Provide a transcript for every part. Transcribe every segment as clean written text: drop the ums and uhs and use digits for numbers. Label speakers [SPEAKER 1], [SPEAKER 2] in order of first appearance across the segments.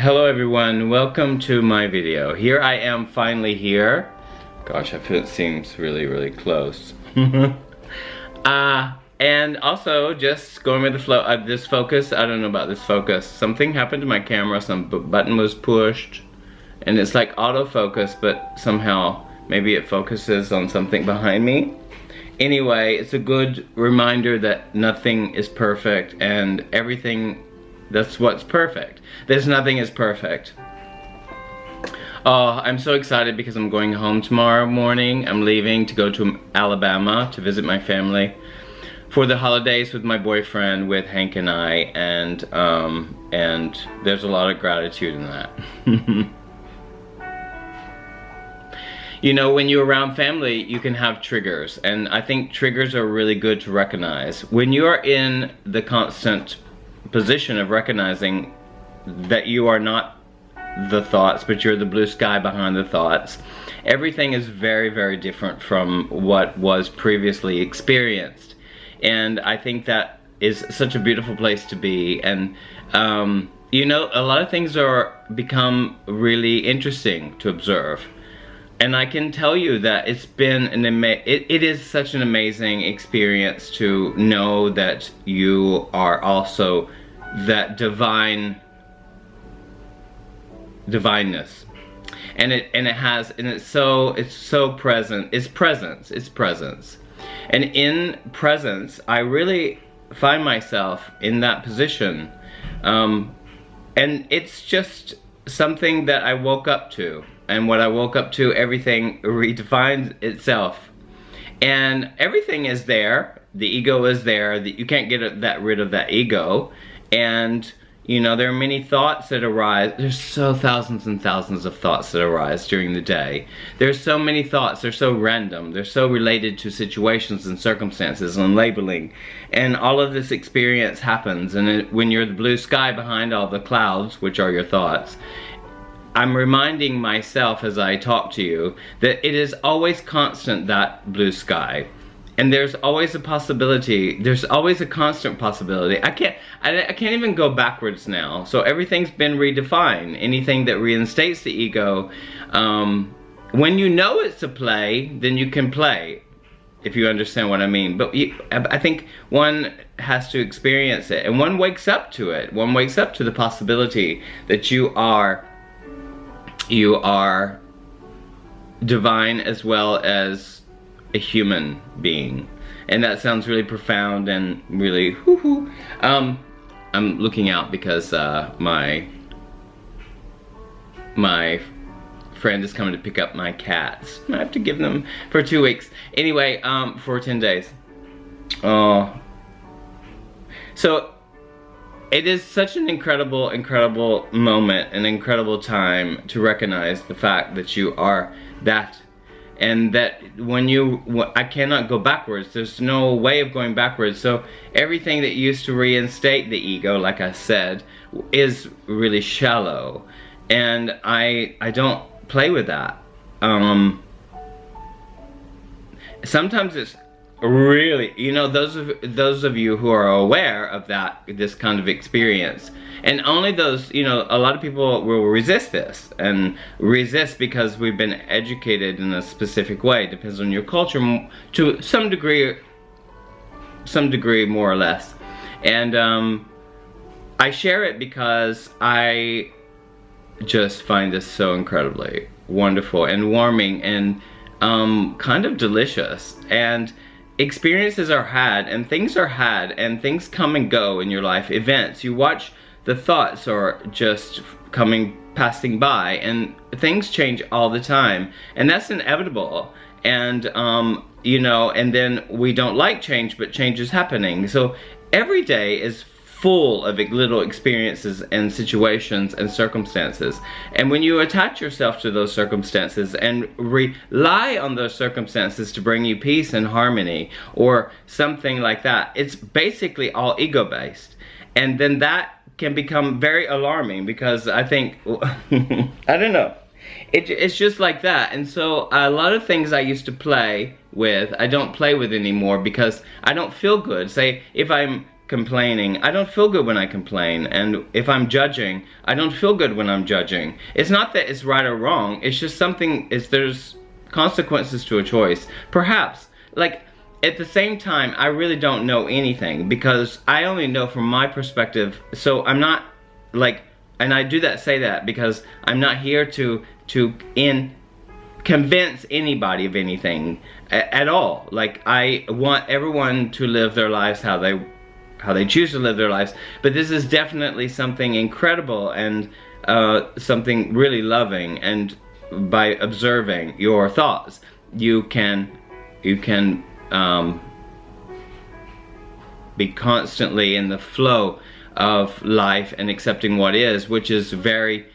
[SPEAKER 1] Hello everyone, welcome to my video. Here I am finally here. Gosh, I feel it seems really close. And also just going with the flow, this focus, I don't know about this focus. Something happened to my camera, some button was pushed. And it's like autofocus, but somehow maybe it focuses on something behind me. Anyway, it's a good reminder that nothing is perfect and everything, that's what's perfect. There's nothing is perfect. Oh, I'm so excited because I'm going home tomorrow morning. I'm leaving to go to Alabama to visit my family for the holidays with my boyfriend, with Hank and I, and there's a lot of gratitude in that. You know, when you're around family, you can have triggers, and I think triggers are really good to recognize. When you are in the constant position of recognizing that you are not the thoughts, but you're the blue sky behind the thoughts, everything is very different from what was previously experienced. And I think that is such a beautiful place to be. And you know, a lot of things are become really interesting to observe. And I can tell you that it's been it is such an amazing experience to know that you are also that divineness, and it's so present. It's presence, and in presence I really find myself in that position, and it's just something that I woke up to. And what I woke up to, everything redefines itself. And everything is there. The ego is there. You can't get rid of that ego. And, you know, there are many thoughts that arise. There's so thousands and thousands of thoughts that arise during the day. There's so many thoughts. They're so random. They're so related to situations and circumstances and labeling. And all of this experience happens. And when you're the blue sky behind all the clouds, which are your thoughts, I'm reminding myself as I talk to you that it is always constant, that blue sky. And there's always a possibility, there's always a constant possibility. I can't even go backwards now. So everything's been redefined. Anything that reinstates the ego, when you know it's a play, then you can play, if you understand what I mean. But I think one has to experience it, and one wakes up to it. One wakes up to the possibility that you are divine as well as a human being. And that sounds really profound and really hoo-hoo. I'm looking out because my friend is coming to pick up my cats. I have to give them for 2 weeks. Anyway, for 10 days. So it is such an incredible moment, an incredible time to recognize the fact that you are that, and that I cannot go backwards. There's no way of going backwards. So everything that used to reinstate the ego, like I said, is really shallow, and I don't play with that. Sometimes it's really, you know, those of you who are aware of this kind of experience, and only those, you know, a lot of people will resist this, and resist because we've been educated in a specific way. It depends on your culture to some degree more or less. And I share it because I just find this so incredibly wonderful and warming and kind of delicious. And experiences are had, and things are had, and things come and go in your life. Events, you watch, the thoughts are just passing by, and things change all the time, and that's inevitable. And you know, and then we don't like change, but change is happening. So every day is full of little experiences and situations and circumstances. And when you attach yourself to those circumstances and rely on those circumstances to bring you peace and harmony or something like that, it's basically all ego-based. And then that can become very alarming, because I think, I don't know, it's just like that. And so a lot of things I used to play with, I don't play with anymore because I don't feel good. Say, if I'm complaining, I don't feel good when I complain. And if I'm judging, I don't feel good when I'm judging. It's not that it's right or wrong, it's just something, there's consequences to a choice. Perhaps, like, at the same time, I really don't know anything, because I only know from my perspective. So I'm not, like, and I say that because I'm not here to convince anybody of anything at all. Like, I want everyone to live their lives how they choose to live their lives. But this is definitely something incredible, and something really loving. And by observing your thoughts, you can be constantly in the flow of life and accepting what is, which is very,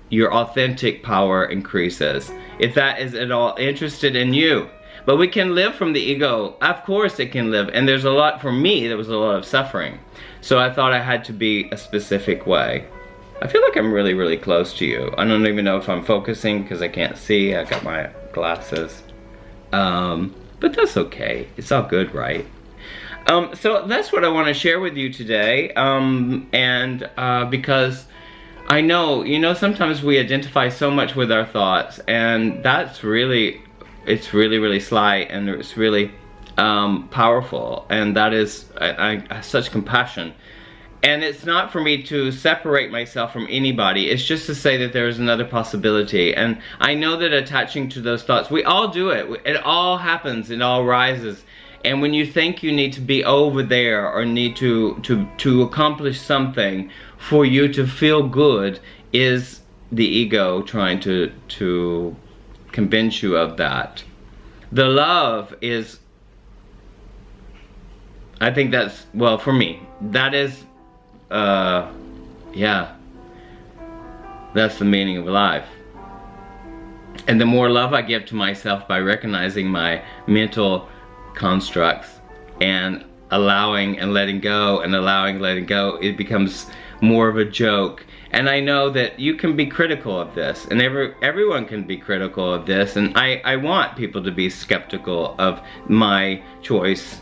[SPEAKER 1] your authentic power increases, if that is at all interested in you. But we can live from the ego. Of course it can live. And there's a lot, for me, there was a lot of suffering. So I thought I had to be a specific way. I feel like I'm really, really close to you. I don't even know if I'm focusing because I can't see. I got my glasses. But that's okay. It's all good, right? So that's what I want to share with you today. Because I know, you know, sometimes we identify so much with our thoughts, and that's really, it's really, really sly, and it's really powerful, and that is, I have such compassion. And it's not for me to separate myself from anybody, it's just to say that there is another possibility. And I know that attaching to those thoughts, we all do it, it all happens, it all rises. And when you think you need to be over there, or need to accomplish something for you to feel good, is the ego trying to convince you of that. The love is, I think that's, well, for me, that is, yeah, that's the meaning of life. And the more love I give to myself by recognizing my mental constructs and allowing and letting go, and allowing and letting go, it becomes more of a joke. And I know that you can be critical of this, and everyone can be critical of this, and I want people to be skeptical of my choice.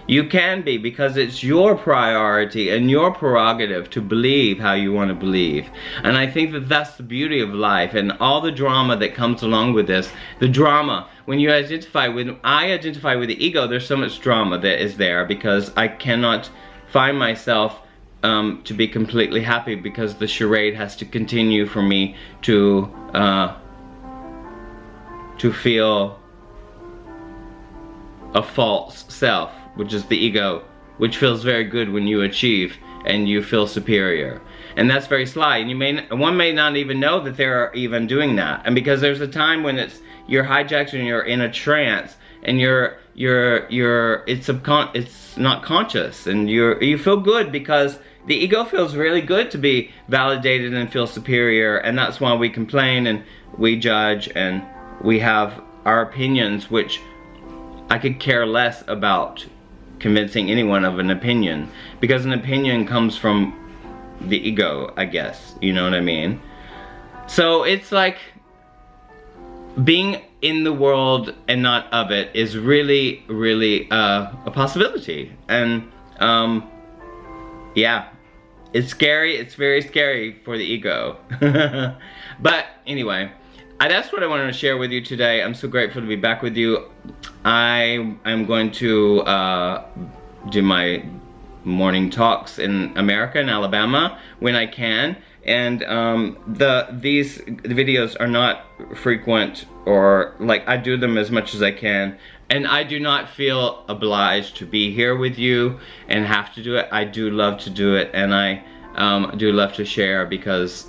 [SPEAKER 1] You can be, because it's your priority and your prerogative to believe how you want to believe. And I think that that's the beauty of life, and all the drama that comes along with this. The drama, when I identify with the ego, there's so much drama that is there, because I cannot find myself to be completely happy, because the charade has to continue for me to feel a false self, which is the ego, which feels very good when you achieve and you feel superior. And that's very sly, and one may not even know that they're even doing that. And because there's a time when you're hijacked and you're in a trance, and it's not conscious, and you feel good because the ego feels really good to be validated and feel superior. And that's why we complain and we judge and we have our opinions, which I could care less about convincing anyone of an opinion, because an opinion comes from the ego, I guess, you know what I mean? So it's like being in the world and not of it is really, really a possibility. And yeah, it's scary, it's very scary for the ego. But anyway, that's what I wanted to share with you today. I'm so grateful to be back with you. I'm going to do my morning talks in America, in Alabama, when I can. And these videos are not frequent, or like, I do them as much as I can. And I do not feel obliged to be here with you and have to do it. I do love to do it, and I do love to share, because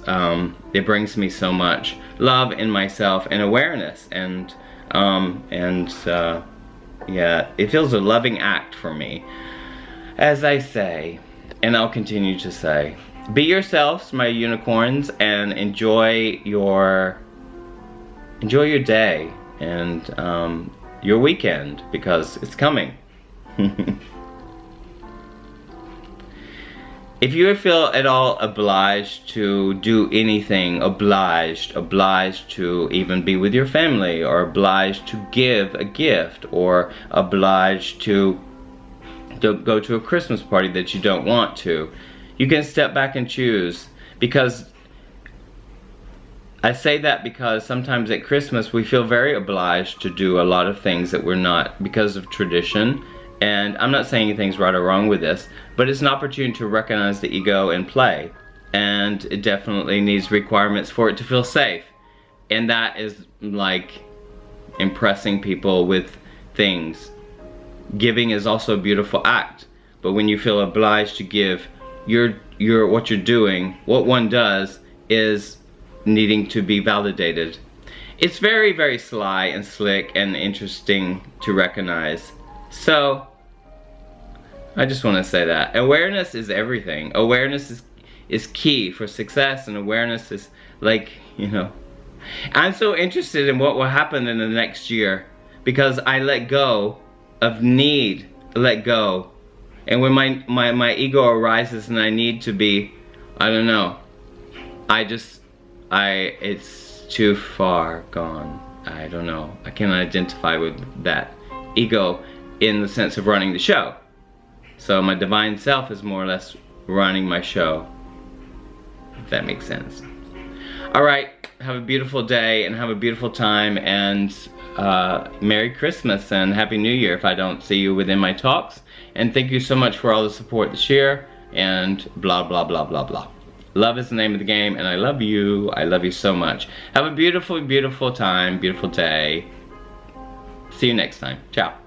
[SPEAKER 1] it brings me so much love in myself and awareness, and yeah, it feels a loving act for me. As I say, and I'll continue to say, be yourselves, my unicorns, and enjoy your day and your weekend, because it's coming. If you feel at all obliged to do anything, obliged to even be with your family, or obliged to give a gift, or obliged to Don't go to a Christmas party that you don't want to. You can step back and choose, because I say that because sometimes at Christmas we feel very obliged to do a lot of things that we're not, because of tradition. And I'm not saying anything's right or wrong with this, but it's an opportunity to recognize the ego and play. And it definitely needs requirements for it to feel safe. And that is like impressing people with things. Giving is also a beautiful act, but when you feel obliged to give, what you're doing, what one does, is needing to be validated. It's very, very sly and slick and interesting to recognize. So I just want to say that awareness is everything. Awareness is key for success, and awareness is, like, you know, I'm so interested in what will happen in the next year, because I let go of need, let go. And when my ego arises and I need to be, I don't know, it's too far gone. I don't know. I can't identify with that ego in the sense of running the show. So my divine self is more or less running my show, if that makes sense. Alright, have a beautiful day and have a beautiful time, and Merry Christmas and Happy New Year if I don't see you within my talks. And thank you so much for all the support this year, and blah blah blah blah blah. Love is the name of the game, and I love you. I love you so much. Have a beautiful, beautiful time, beautiful day. See you next time. Ciao.